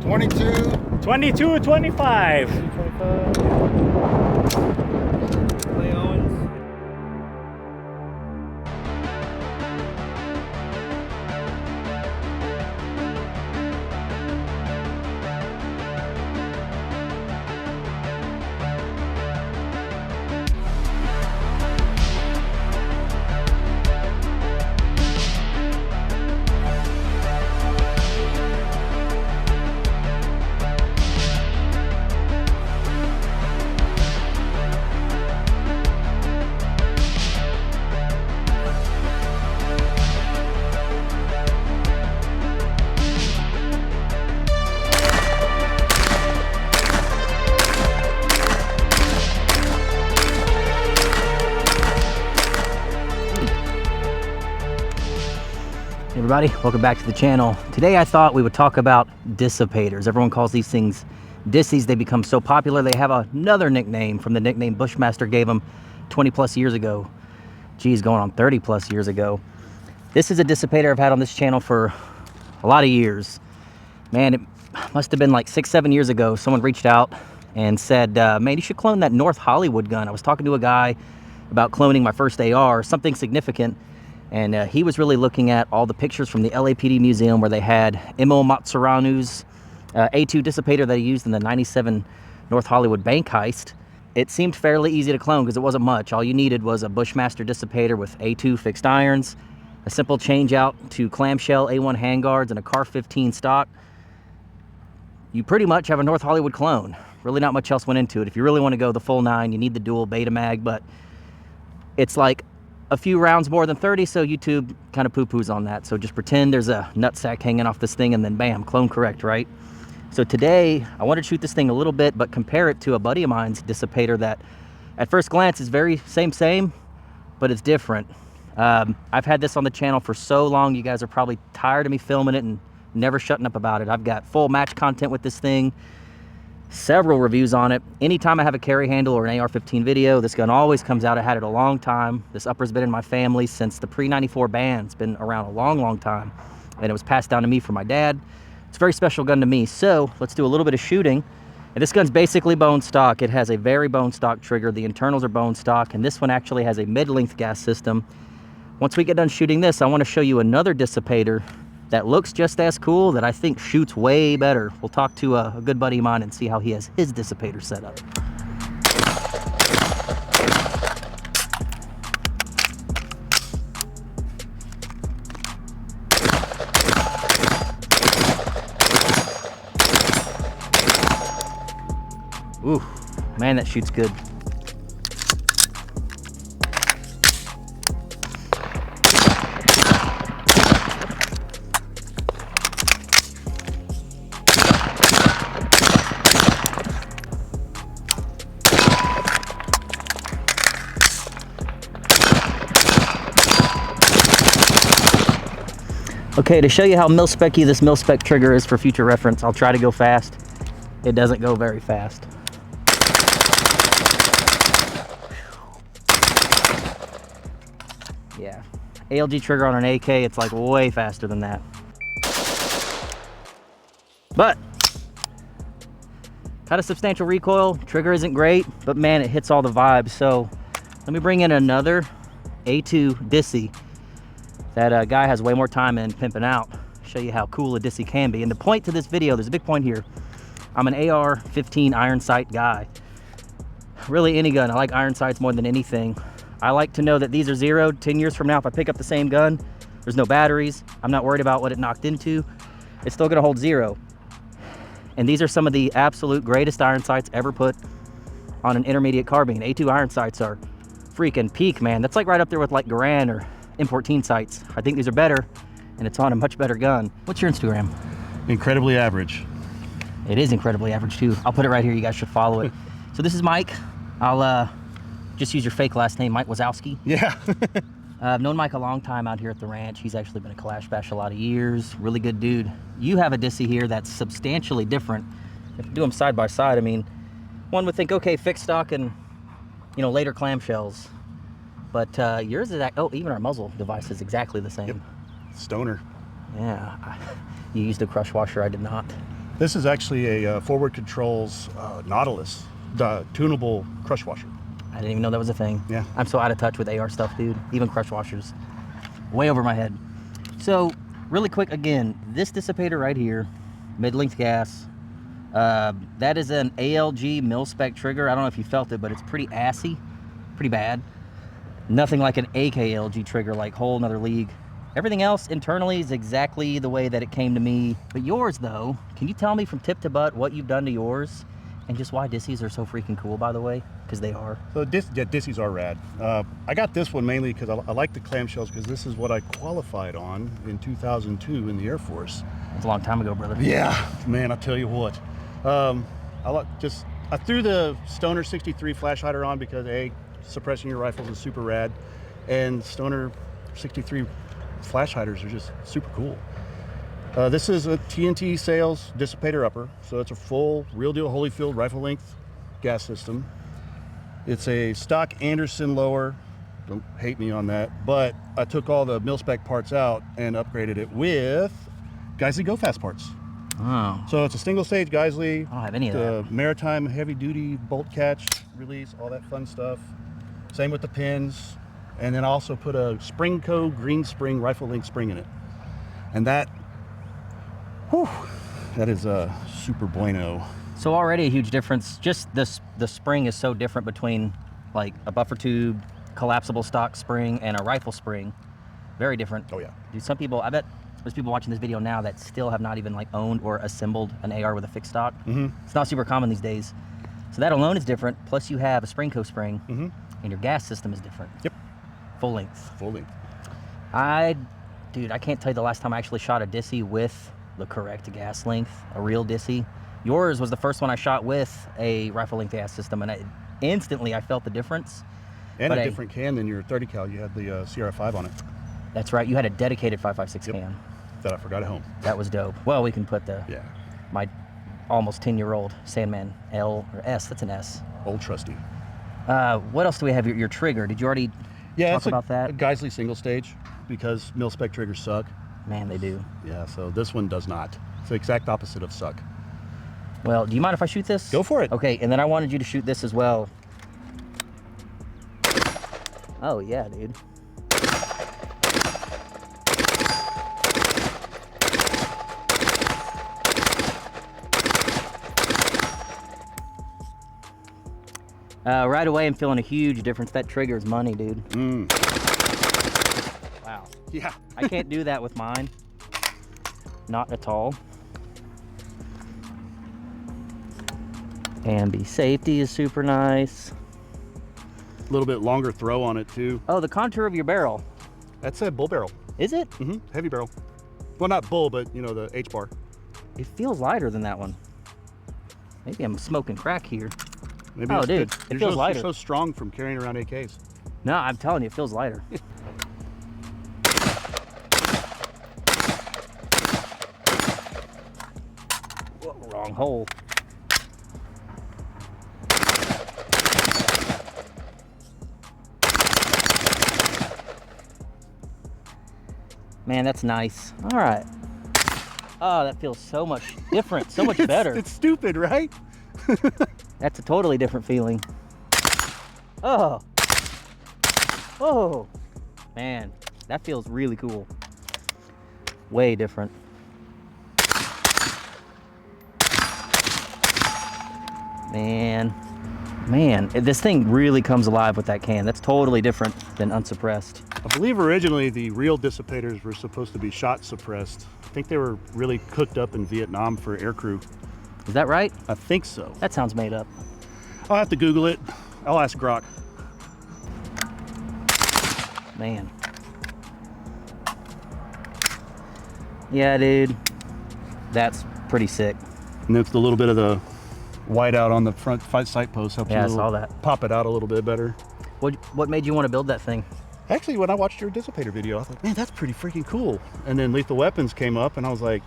22. 22, 25. Clay Owens. Hey everybody, welcome back to the channel. Today I thought we would talk about dissipators. Everyone calls these things dissies. They become so popular they have another nickname from the nickname Bushmaster gave them 20 plus years ago. Geez, going on 30 plus years ago. This is a dissipator I've had on this channel for a lot of years. Man, it must have been like 6-7 years ago. Someone reached out and said, man, you should clone that North Hollywood gun. I was talking to a guy about cloning my first AR, something significant. And he was really looking at all the pictures from the LAPD museum where they had Imo Matsuranu's A2 dissipator that he used in the 97 North Hollywood bank heist. It seemed fairly easy to clone because it wasn't much. All you needed was a Bushmaster dissipator with A2 fixed irons, a simple change out to clamshell A1 handguards, and a AR15 stock. You pretty much have a North Hollywood clone. Really not much else went into it. If you really want to go the full 9, you need the dual beta mag, but it's like a few rounds more than 30, so YouTube kind of poo-poos on that. So just pretend there's a nutsack hanging off this thing and then bam, clone correct, right? So today, I want to shoot this thing a little bit, but compare it to a buddy of mine's dissipator that at first glance is very same, but it's different. I've had this on the channel for so long, you guys are probably tired of me filming it and never shutting up about it. I've got full match content with this thing, several reviews on it. Anytime I have a carry handle or an AR15 video, this gun always comes out. I had it a long time. This upper's been in my family since the pre-94 ban. It's been around a long time, and it was passed down to me from my dad. It's a very special gun to me. So let's do a little bit of shooting. And this gun's basically bone stock. It has a very bone stock trigger. The internals are bone stock, and this one actually has a mid-length gas system. Once we get done shooting this, I want to show you another dissipator that looks just as cool, that I think shoots way better. We'll talk to a good buddy of mine and see how he has his dissipator set up. Ooh, man, that shoots good. Okay, to show you how mil-spec-y this mil-spec trigger is for future reference, I'll try to go fast. It doesn't go very fast. Yeah, ALG trigger on an AK, it's like way faster than that. But, got a substantial recoil, trigger isn't great, but man, it hits all the vibes. So, let me bring in another A2 Dissi. That guy has way more time in pimping out. Show you how cool a Dissi can be. And the point to this video, there's a big point here. I'm an AR15 iron sight guy. Really any gun, I like iron sights more than anything. I like to know that these are zeroed. 10 years from now, if I pick up the same gun, there's no batteries. I'm not worried about what it knocked into. It's still gonna hold 0. And these are some of the absolute greatest iron sights ever put on an intermediate carbine. A2 iron sights are freaking peak, man. That's like right up there with like Garand or M14 sights. I think these are better, and it's on a much better gun. What's your Instagram? Incredibly average. It is incredibly average too. I'll put it right here. You guys should follow it. So this is Mike. I'll just use your fake last name, Mike Wazowski. Yeah. I've known Mike a long time out here at the ranch. He's actually been a Kalash bash a lot of years. Really good dude. You have a Dissi here that's substantially different. If you do them side by side, I mean, one would think, okay, fixed stock and, you know, later clamshells. But yours is, oh, even our muzzle device is exactly the same. Yep. Stoner. Yeah. You used a crush washer, I did not. This is actually a forward controls Nautilus, the tunable crush washer. I didn't even know that was a thing. Yeah. I'm so out of touch with AR stuff, dude. Even crush washers. Way over my head. So, really quick, again, this dissipator right here, mid-length gas, that is an ALG mil-spec trigger. I don't know if you felt it, but it's pretty assy, pretty bad. Nothing like an AKLG trigger, like whole nother league. Everything else internally is exactly the way that it came to me. But yours, though, can you tell me from tip to butt what you've done to yours? And just why Dissies are so freaking cool, by the way, because they are. So Dissies are rad. I got this one mainly because I like the clamshells, because this is what I qualified on in 2002 in the Air Force. That's a long time ago, brother. Yeah, man, I'll tell you what. I threw the Stoner 63 flash hider on because suppressing your rifles is super rad, and Stoner 63 flash hiders are just super cool. This is a TNT Sales Dissipator upper, so it's a full real deal Holyfield rifle length gas system. It's a stock Anderson lower, don't hate me on that, but I took all the mil-spec parts out and upgraded it with Geisley Go Fast parts. Oh. So it's a single stage Geisley, I don't have any of the that. maritime heavy duty bolt catch release, all that fun stuff. Same with the pins. And then I also put a Springco green spring rifle length spring in it. And that, whew, that is super bueno. So already a huge difference. Just the spring is so different between like a buffer tube, collapsible stock spring, and a rifle spring. Very different. Oh yeah. Dude, some people, I bet there's people watching this video now that still have not even like owned or assembled an AR with a fixed stock. Mm-hmm. It's not super common these days. So that alone is different. Plus you have a Springco spring, Mm-hmm. and your gas system is different. Yep. Full length. Full length. Dude, I can't tell you the last time I actually shot a Dissi with the correct gas length, a real Dissi. Yours was the first one I shot with a rifle length gas system, and instantly I felt the difference. And But a different can than your 30 cal. You had the CR5 on it. That's right, you had a dedicated 5.56 Yep. can. That I forgot at home. That was dope. Well, we can put Yeah. my almost 10-year-old Sandman L or S. That's an S. Old trusty. What else do we have? Your trigger. Did you already Yeah, talk it's about a that? Geisley single stage, because mil-spec triggers suck. Man, they do. Yeah, so this one does not. It's the exact opposite of suck. Well, do you mind if I shoot this? Go for it. Okay, and then I wanted you to shoot this as well. Oh, yeah, dude. Right away, I'm feeling a huge difference. That trigger is money, dude. Wow. Yeah. I can't do that with mine. Not at all. Ambi safety is super nice. A little bit longer throw on it too. Oh, the contour of your barrel. That's a bull barrel. Is it? Mm-hmm. Heavy barrel. Well, not bull, but you know, the H bar. It feels lighter than that one. Maybe I'm smoking crack here. Maybe Oh, it's dude, good. it You're feels so, lighter. You're so strong from carrying around AKs. No, I'm telling you, it feels lighter. Whoa, wrong hole. Man, that's nice. All right. Oh, that feels so much different, so much better. It's stupid, right? That's a totally different feeling. Oh. Oh. Man, that feels really cool. Way different. Man, this thing really comes alive with that can. That's totally different than unsuppressed. I believe originally the real dissipators were supposed to be shot suppressed. I think they were really cooked up in Vietnam for aircrew. Is that right? I think so. That sounds made up. I'll have to Google it. I'll ask Grok. Man. Yeah, dude. That's pretty sick. And it's a little bit of the white out on the front sight post helps Yeah, I you saw that. pop it out a little bit better. What made you want to build that thing? Actually, when I watched your dissipator video, I thought, man, that's pretty freaking cool. And then Lethal Weapons came up, and I was like,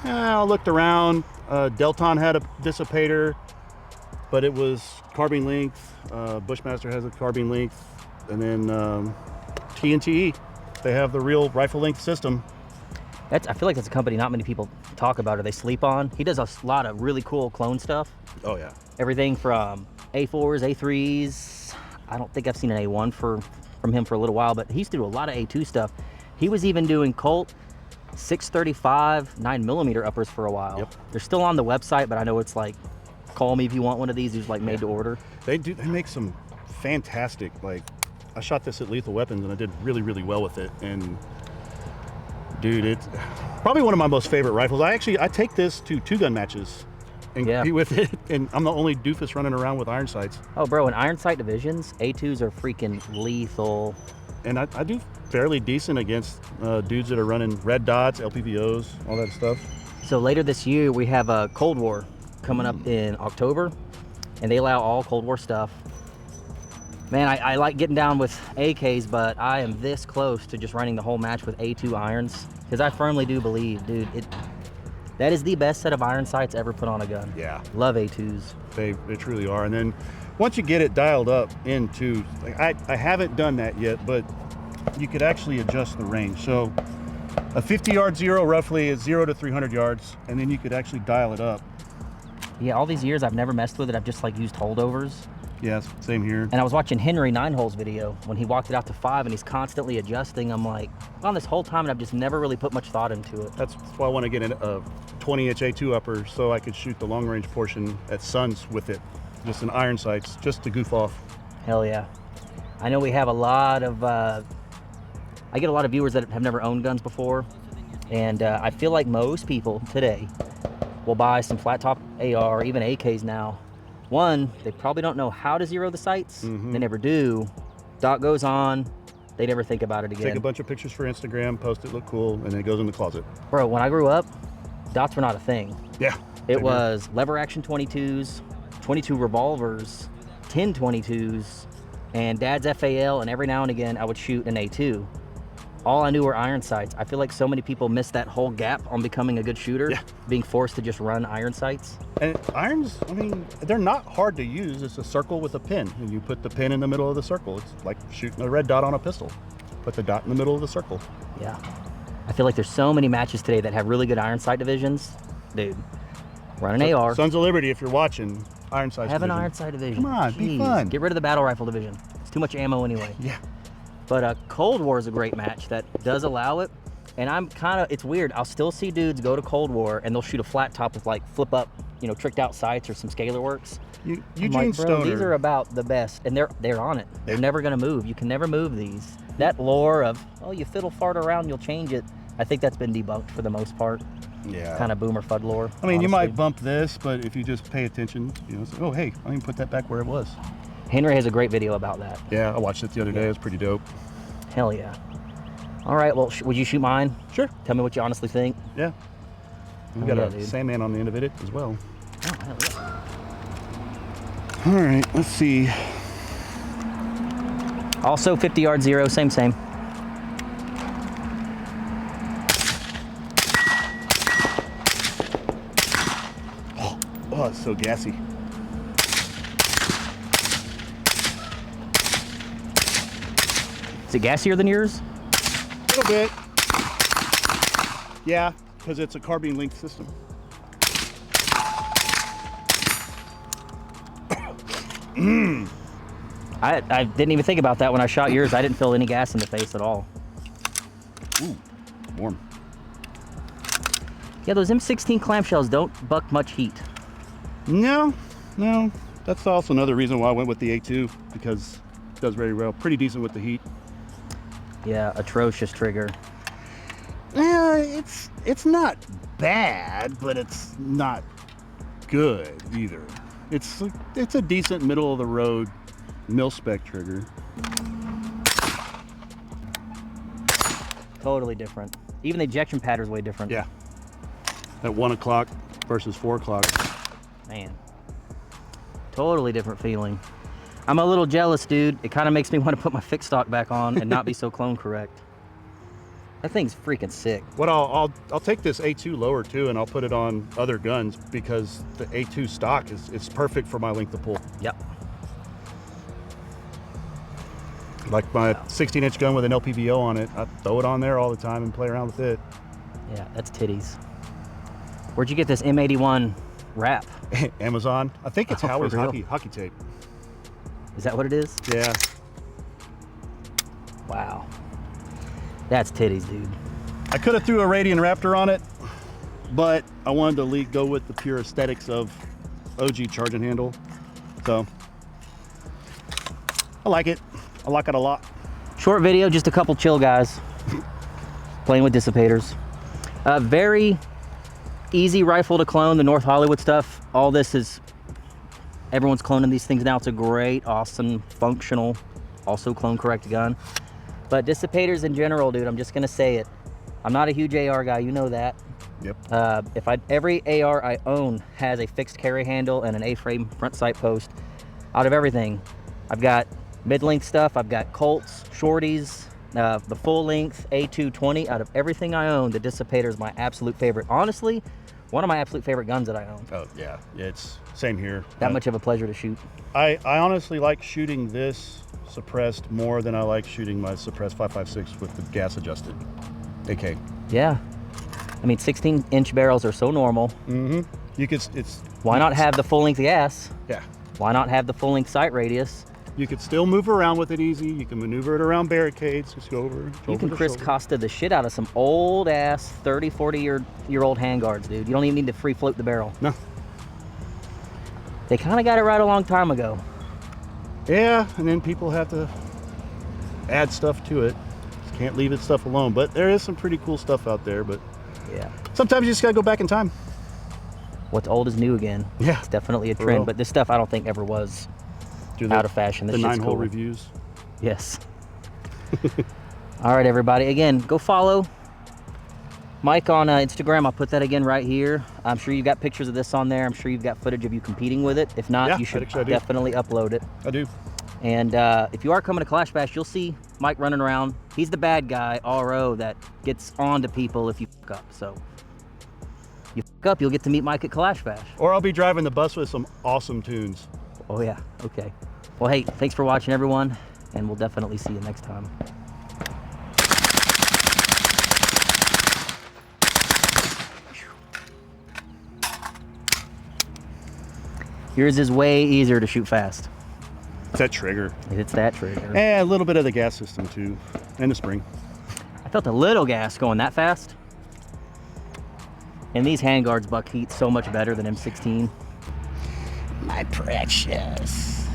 I looked around. Delton had a dissipator, but it was carbine length. Bushmaster has a carbine length. And then TNT, they have the real rifle length system. I feel like that's a company not many people talk about or they sleep on. He does a lot of really cool clone stuff. Oh yeah. Everything from A4s, A3s. I don't think I've seen an A1 from him for a little while, but he used to do a lot of A2 stuff. He was even doing Colt 635 9mm uppers for a while. Yep. They're still on the website, but I know it's like, call me if you want one of these. It's like made to order. They make some fantastic, like, I shot this at Lethal Weapons and I did really, really well with it. And dude, it's probably one of my most favorite rifles. I take this to 2-gun matches and compete with it. And I'm the only doofus running around with iron sights. Oh bro, in iron sight divisions, A2s are freaking lethal. And I do fairly decent against dudes that are running red dots, LPVOs, all that stuff. So later this year, we have a Cold War coming up in October, and they allow all Cold War stuff. Man, I like getting down with AKs, but I am this close to just running the whole match with A2 irons, because I firmly do believe, dude, that is the best set of iron sights ever put on a gun. Yeah. Love A2s. They truly are. And then once you get it dialed up into, like, I haven't done that yet, but you could actually adjust the range. So a 50-yard zero roughly is 0 to 300 yards, and then you could actually dial it up. Yeah, all these years I've never messed with it. I've just like used holdovers. Yes, same here. And I was watching Henry 9-Hole's video when he walked it out to 5 and he's constantly adjusting. I'm like, on this whole time, and I've just never really put much thought into it. That's why I want to get a 20-inch A2 upper so I could shoot the long-range portion at Suns with it. Just an iron sights, just to goof off. Hell yeah. I know we have a lot of, I get a lot of viewers that have never owned guns before. And I feel like most people today will buy some flat top AR, or even AKs now. One, they probably don't know how to zero the sights. Mm-hmm. They never do. Dot goes on, they never think about it again. Take a bunch of pictures for Instagram, post it, look cool, and then it goes in the closet. Bro, when I grew up, dots were not a thing. Yeah. It was lever action 22s, 22 revolvers, 10 22s, and dad's FAL, and every now and again I would shoot an A2. All I knew were iron sights. I feel like so many people miss that whole gap on becoming a good shooter, being forced to just run iron sights. And irons, I mean, they're not hard to use. It's a circle with a pin, and you put the pin in the middle of the circle. It's like shooting a red dot on a pistol. Put the dot in the middle of the circle. Yeah. I feel like there's so many matches today that have really good iron sight divisions. Dude, run an AR. Sons of Liberty, if you're watching, iron sights Have division. an iron sight division. Come on, be Jeez. fun. Get rid of the battle rifle division. It's too much ammo anyway. Yeah. But Cold War is a great match that does allow it. And I'm kind of, it's weird. I'll still see dudes go to Cold War and they'll shoot a flat top with like flip up, you know, tricked out sights or some scalar works. Eugene like, bro, Stoner. these are about the best, and they're on it. They're never gonna move. You can never move these. That lore of, oh, you fiddle fart around, you'll change it. I think that's been debunked for the most part. Yeah. Kind of boomer FUD lore. I mean, you honestly. might bump this, but if you just pay attention, you know, it's like, oh, hey, I can put that back where it was. Henry has a great video about that. Yeah, I watched it the other day. It was pretty dope. Hell yeah. All right, well, would you shoot mine? Sure. Tell me what you honestly think. Yeah. We Oh, got yeah, a dude. Sandman on the end of it as well. Oh, hell yeah. All right, let's see. Also 50 yard zero, same. Oh, it's so gassy. Is it gassier than yours? A little bit. Yeah, because it's a carbine linked system. I didn't even think about that when I shot yours. I didn't feel any gas in the face at all. Ooh, warm. Yeah, those M16 clamshells don't buck much heat. No. That's also another reason why I went with the A2, because it does very well. Pretty decent with the heat. Yeah, atrocious trigger. Yeah, it's not bad, but it's not good either. It's a decent middle of the road mil-spec trigger. Totally different. Even the ejection pattern's way different. Yeah. At 1 o'clock versus 4 o'clock. Man. Totally different feeling. I'm a little jealous, dude. It kind of makes me want to put my fixed stock back on and not be so clone correct. That thing's freaking sick. What I'll take this A2 lower too, and I'll put it on other guns because the A2 stock is perfect for my length of pull. Yep. Like my 16-inch gun with an LPVO on it, I throw it on there all the time and play around with it. Yeah, that's titties. Where'd you get this M81 wrap? Amazon. I think it's Oh, for Howard's real? hockey tape. Is that what it is? Yeah. Wow. That's titties, dude. I could have threw a Radian Raptor on it, but I wanted to go with the pure aesthetics of OG charging handle. So I like it. I like it a lot. Short video, just a couple chill guys playing with dissipators. Very easy rifle to clone, the North Hollywood stuff. All this is, everyone's cloning these things now. It's a great, awesome, functional, also clone correct gun. But dissipators in general, dude, I'm just gonna say it. I'm not a huge AR guy, you know that. Yep. Every AR I own has a fixed carry handle and an A-frame front sight post. Out of everything, I've got mid-length stuff, I've got Colts, shorties, the full length A220. Out of everything I own, the Dissipator is my absolute favorite. Honestly, one of my absolute favorite guns that I own. Oh yeah, it's same here. That much of a pleasure to shoot. I honestly like shooting this suppressed more than I like shooting my suppressed 5.56 with the gas adjusted AK. Yeah. I mean, 16-inch barrels are so normal. Mm-hmm. Why not have the full length gas? Yeah. Why not have the full length sight radius? You could still move around with it easy. You can maneuver it around barricades. Just go over. You can Chris Costa the shit out of some old ass 30, 40-year-old handguards, dude. You don't even need to free float the barrel. No. They kind of got it right a long time ago. Yeah, and then people have to add stuff to it. Just can't leave it stuff alone. But there is some pretty cool stuff out there. But yeah, sometimes you just gotta go back in time. What's old is new again. Yeah, it's definitely a for trend. real. But this stuff I don't think ever was out of fashion. This The shit's 9-hole cool. reviews. Yes. All right, everybody. Again, go follow Mike on Instagram. I'll put that again right here. I'm sure you've got pictures of this on there. I'm sure you've got footage of you competing with it. If not, Yeah, you should actually I do. definitely upload it. I do. And if you are coming to Kalash Bash, you'll see Mike running around. He's the bad guy, RO, that gets on to people if you fuck up. So you fuck up, you'll get to meet Mike at Kalash Bash. Or I'll be driving the bus with some awesome tunes. Oh yeah, okay. Well, hey, thanks for watching, everyone, and we'll definitely see you next time. Yours is way easier to shoot fast. It's that trigger. It's that trigger. And a little bit of the gas system too, and the spring. I felt a little gas going that fast. And these handguards buck heat so much better than M16. My precious.